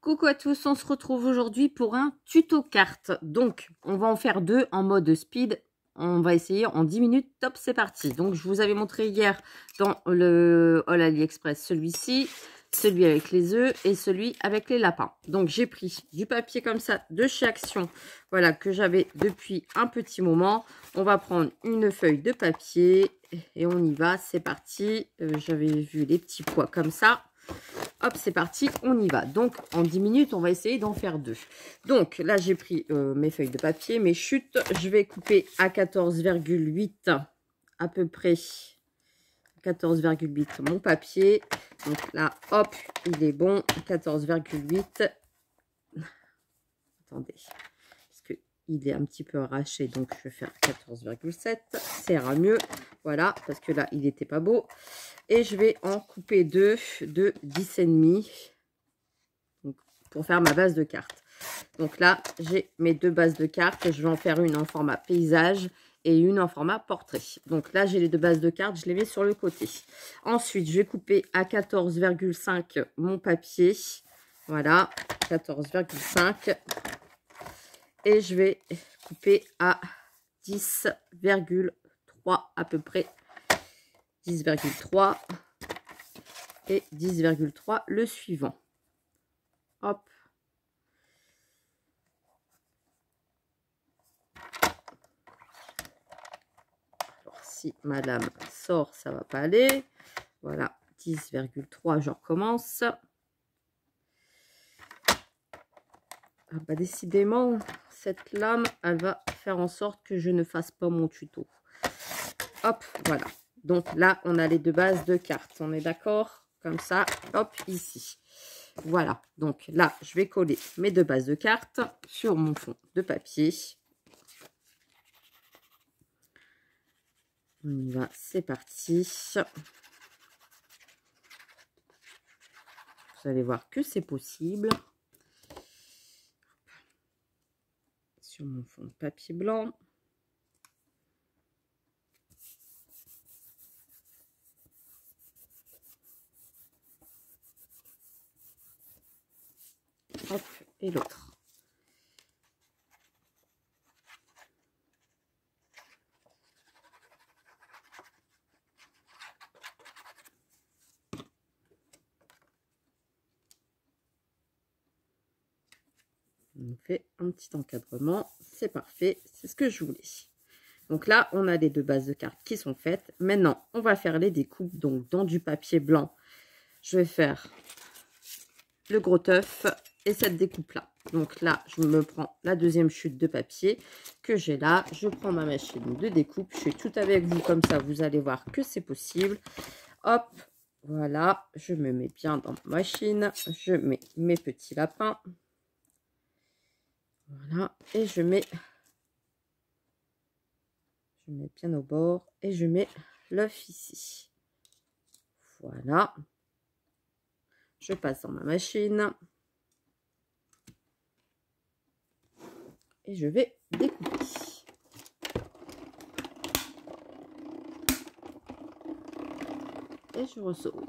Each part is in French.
Coucou à tous, on se retrouve aujourd'hui pour un tuto carte. Donc, on va en faire deux en mode speed. On va essayer en 10 minutes. Top, c'est parti. Donc, je vous avais montré hier dans le haul AliExpress celui-ci, celui avec les œufs et celui avec les lapins. Donc, j'ai pris du papier comme ça de chez Action, voilà, que j'avais depuis un petit moment. On va prendre une feuille de papier et on y va. C'est parti. J'avais vu les petits pois comme ça. Hop, c'est parti, on y va. Donc, en 10 minutes, on va essayer d'en faire deux. Donc, là, j'ai pris mes feuilles de papier, mes chutes. Je vais couper à 14,8 à peu près. 14,8 mon papier. Donc là, hop, il est bon. 14,8. Attendez, parce qu'il est un petit peu arraché, donc je vais faire 14,7. Ça ira mieux. Voilà, parce que là, il n'était pas beau. Et je vais en couper deux de 10,5 pour faire ma base de carte. Donc là, j'ai mes deux bases de cartes. Je vais en faire une en format paysage et une en format portrait. Donc là, j'ai les deux bases de cartes. Je les mets sur le côté. Ensuite, je vais couper à 14,5 mon papier. Voilà, 14,5. Et je vais couper à 10,3 à peu près. 10,3 et 10,3 le suivant. Hop. Alors, si ma lame sort, ça va pas aller. Voilà, 10,3, je recommence. Ah bah, décidément, cette lame, elle va faire en sorte que je ne fasse pas mon tuto. Hop, voilà. Donc là, on a les deux bases de cartes. On est d'accord? Comme ça, hop, ici. Voilà, donc là, je vais coller mes deux bases de cartes sur mon fond de papier. On y va, c'est parti. Vous allez voir que c'est possible. Sur mon fond de papier blanc. Hop, et l'autre. On fait un petit encadrement, c'est parfait, c'est ce que je voulais. Donc là, on a les deux bases de cartes qui sont faites. Maintenant, on va faire les découpes. Donc, dans du papier blanc, je vais faire le gros œuf et cette découpe-là. Donc là, je me prends la deuxième chute de papier que j'ai là. Je prends ma machine de découpe. Je fais tout avec vous comme ça, vous allez voir que c'est possible. Hop, voilà, je me mets bien dans ma machine. Je mets mes petits lapins. Voilà, et je mets bien au bord et je mets l'œuf ici. Voilà. Je passe dans ma machine. Et je vais découper. Et je ressors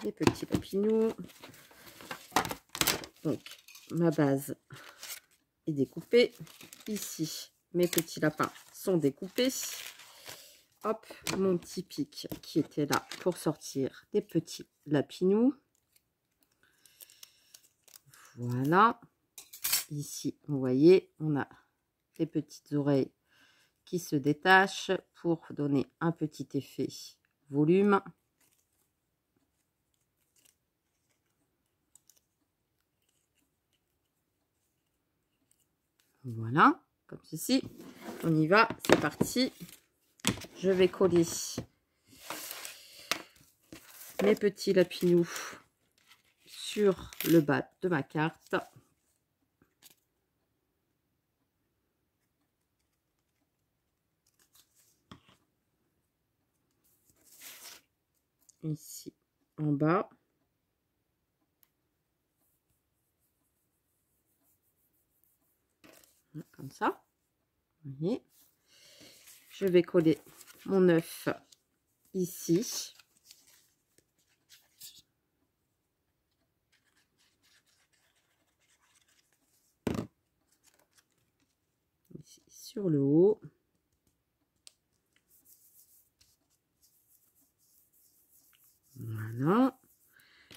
les petits lapinous. Donc, ma base est découpée. Ici, mes petits lapins sont découpés. Hop, mon petit pic qui était là pour sortir des petits lapinous. Voilà. Ici, vous voyez, on a les petites oreilles qui se détachent pour donner un petit effet volume. Voilà, comme ceci. On y va, c'est parti. Je vais coller mes petits lapinous sur le bas de ma carte. Ici, en bas. Comme ça. Vous voyez. Je vais coller mon œuf ici. ici sur le haut. Voilà.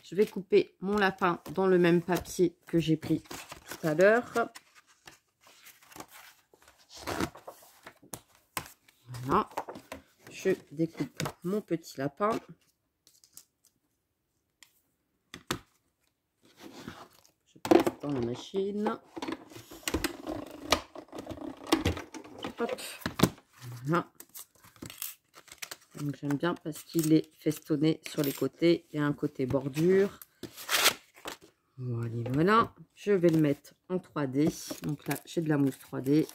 Je vais couper mon lapin dans le même papier que j'ai pris tout à l'heure. Voilà. Je découpe mon petit lapin. Je passe dans la machine. Hop. Voilà. Donc j'aime bien parce qu'il est festonné sur les côtés. Il y a un côté bordure. Voilà, voilà. Je vais le mettre en 3D. Donc là, j'ai de la mousse 3D.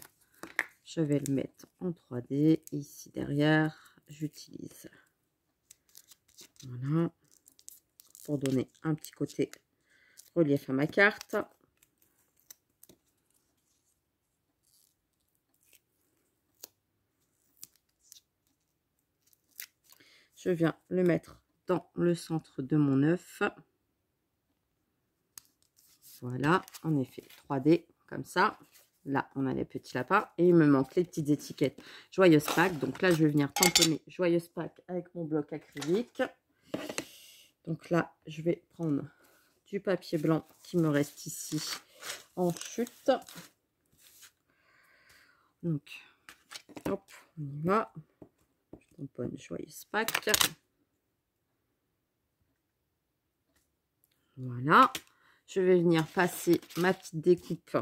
Je vais le mettre en 3D. Ici derrière, j'utilise. Voilà. Pour donner un petit côté relief à ma carte. Je viens le mettre dans le centre de mon œuf. Voilà, en effet, 3D, comme ça. Là, on a les petits lapins. Et il me manque les petites étiquettes Joyeuse Pâques. Donc là, je vais venir tamponner Joyeuse Pâques avec mon bloc acrylique. Donc là, je vais prendre du papier blanc qui me reste ici en chute. Donc, hop, on y va. Je tamponne Joyeuse Pâques. Voilà. Je vais venir passer ma petite découpe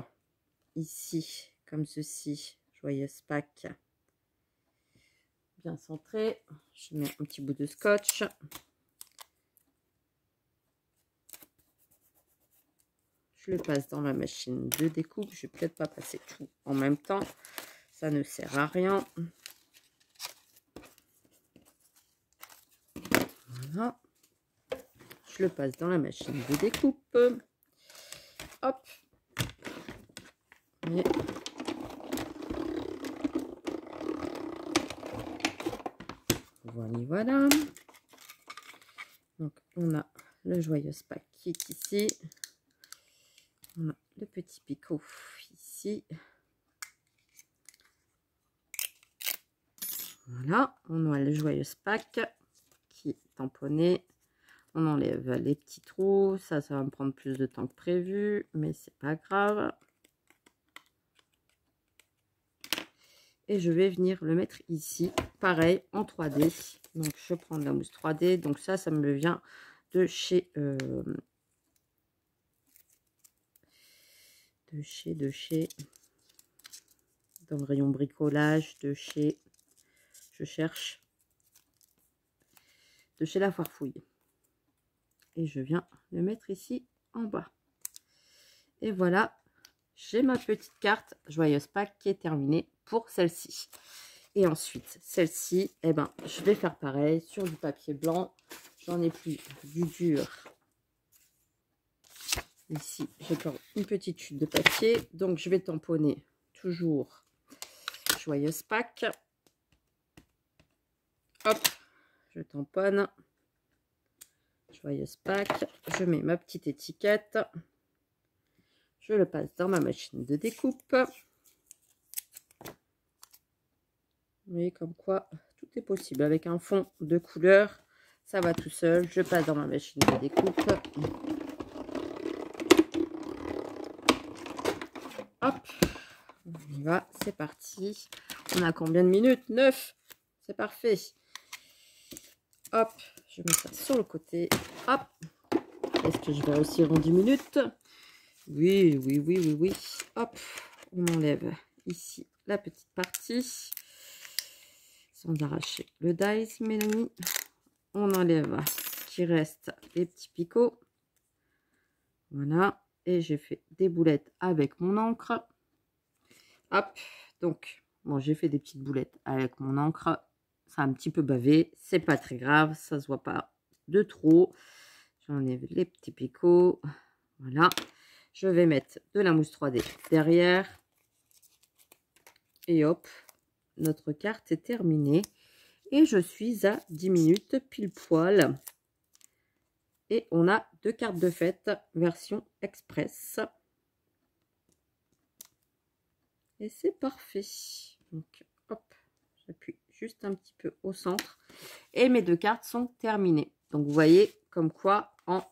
ici, comme ceci. Joyeuse Pâques. Bien centré. Je mets un petit bout de scotch. Je le passe dans la machine de découpe. Je vais peut-être pas passer tout en même temps. Ça ne sert à rien. Voilà. Je le passe dans la machine de découpe. Hop. Et voilà, voilà. Donc, on a le Joyeuse Pâques qui est ici. On a le petit picot ici. Voilà, on a le Joyeuse Pâques qui est tamponné. On enlève les petits trous. Ça va me prendre plus de temps que prévu, mais c'est pas grave. Et je vais venir le mettre ici, pareil, en 3D. Donc, je prends de la mousse 3D. Donc, ça me vient de chez... dans le rayon bricolage, je cherche, de chez La Farfouille. Et je viens le mettre ici en bas. Et voilà, j'ai ma petite carte Joyeuse Pâques qui est terminée pour celle-ci. Et ensuite, celle-ci, eh ben, je vais faire pareil sur du papier blanc. J'en ai pris du dur. Ici, j'ai encore une petite chute de papier. Donc, je vais tamponner toujours Joyeuse Pâques. Hop, je tamponne. Joyeuse Pâques. Je mets ma petite étiquette. Je le passe dans ma machine de découpe. Vous voyez comme quoi tout est possible. Avec un fond de couleur, ça va tout seul. Je passe dans ma machine de découpe. Hop, on y va, c'est parti. On a combien de minutes? 9. C'est parfait. Hop, je mets ça sur le côté. Hop. Est-ce que je vais aussi en 10 minutes? Oui, oui, oui, oui, oui. Hop, on enlève ici la petite partie. Sans arracher le dies, Mélanie. On enlève ce qui reste, les petits picots. Voilà. Et j'ai fait des boulettes avec mon encre. Hop. Donc, bon, j'ai fait des petites boulettes avec mon encre. Ça a un petit peu bavé. C'est pas très grave. Ça se voit pas de trop. J'enlève les petits picots. Voilà. Je vais mettre de la mousse 3D derrière. Et hop. Notre carte est terminée. Et je suis à 10 minutes pile poil. Et on a 2 cartes de fête version express. Et c'est parfait. Donc, hop, j'appuie juste un petit peu au centre. Et mes 2 cartes sont terminées. Donc, vous voyez comme quoi, en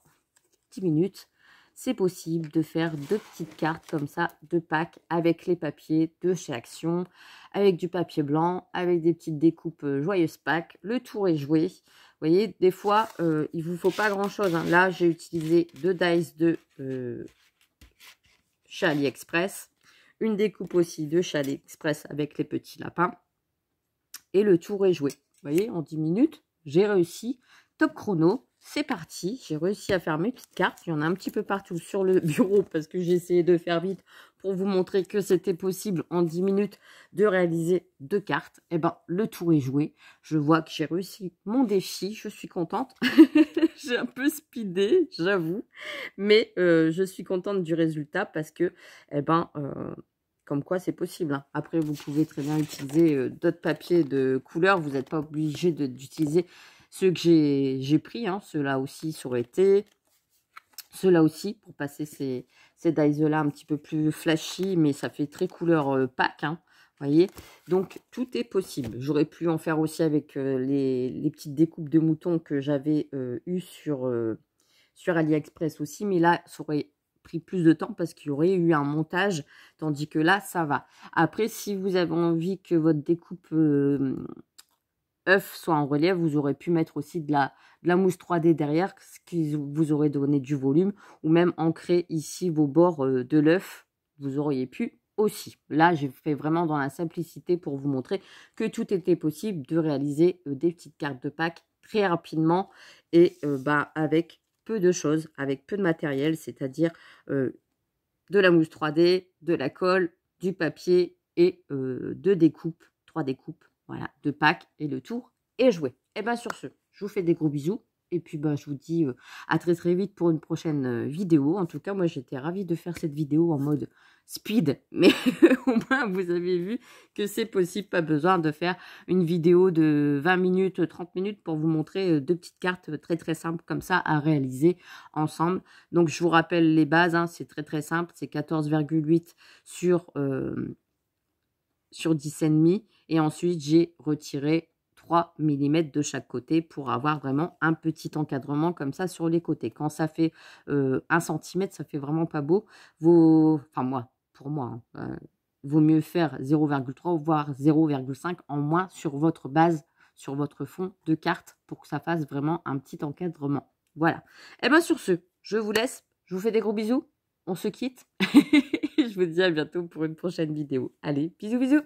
10 minutes, c'est possible de faire 2 petites cartes comme ça, de pack, avec les papiers de chez Action, avec du papier blanc, avec des petites découpes joyeuses Pâques. Le tour est joué. Vous voyez, des fois, il vous faut pas grand-chose. Hein. Là, j'ai utilisé 2 dice de chez AliExpress. Une découpe aussi de chez AliExpress avec les petits lapins. Et le tour est joué. Vous voyez, en 10 minutes, j'ai réussi. Top chrono, c'est parti. J'ai réussi à faire mes petites cartes. Il y en a un petit peu partout sur le bureau parce que j'ai essayé de faire vite pour vous montrer que c'était possible en 10 minutes de réaliser 2 cartes. Et ben, le tour est joué. Je vois que j'ai réussi mon défi. Je suis contente. J'ai un peu speedé, j'avoue. Mais je suis contente du résultat parce que, eh ben, comme quoi c'est possible. Hein. Après, vous pouvez très bien utiliser d'autres papiers de couleur. Vous n'êtes pas obligé d'utiliser ceux que j'ai pris. Hein. Ceux-là aussi sur été. Ceux-là aussi pour passer ces dies-là un petit peu plus flashy. Mais ça fait très couleur Pâques. Hein. Voyez, donc tout est possible. J'aurais pu en faire aussi avec les petites découpes de moutons que j'avais eues sur AliExpress aussi. Mais là, ça aurait pris plus de temps parce qu'il y aurait eu un montage, tandis que là, ça va. Après, si vous avez envie que votre découpe œuf soit en relief, vous aurez pu mettre aussi de la mousse 3D derrière, ce qui vous aurait donné du volume, ou même ancrer ici vos bords de l'œuf, vous auriez pu aussi. Là, j'ai fait vraiment dans la simplicité pour vous montrer que tout était possible de réaliser des petites cartes de Pâques très rapidement et avec peu de choses, avec peu de matériel, c'est-à-dire de la mousse 3D, de la colle, du papier et de découpes, 3 découpes, voilà, de Pâques et le tour est joué. Et bien sur ce, je vous fais des gros bisous. Et puis, je vous dis à très très vite pour une prochaine vidéo. En tout cas, moi, j'étais ravie de faire cette vidéo en mode speed. Mais au moins, vous avez vu que c'est possible. Pas besoin de faire une vidéo de 20 minutes, 30 minutes pour vous montrer 2 petites cartes très très simples comme ça à réaliser ensemble. Donc, je vous rappelle les bases. Hein, c'est très très simple. C'est 14,8 sur 10,5. Et ensuite, j'ai retiré 3 mm de chaque côté pour avoir vraiment un petit encadrement comme ça sur les côtés. Quand ça fait 1 cm, ça fait vraiment pas beau. Enfin, pour moi, hein, vaut mieux faire 0,3 voire 0,5 en moins sur votre base, sur votre fond de carte pour que ça fasse vraiment un petit encadrement. Voilà. Et bien sur ce, je vous laisse. Je vous fais des gros bisous. On se quitte. Je vous dis à bientôt pour une prochaine vidéo. Allez, bisous bisous.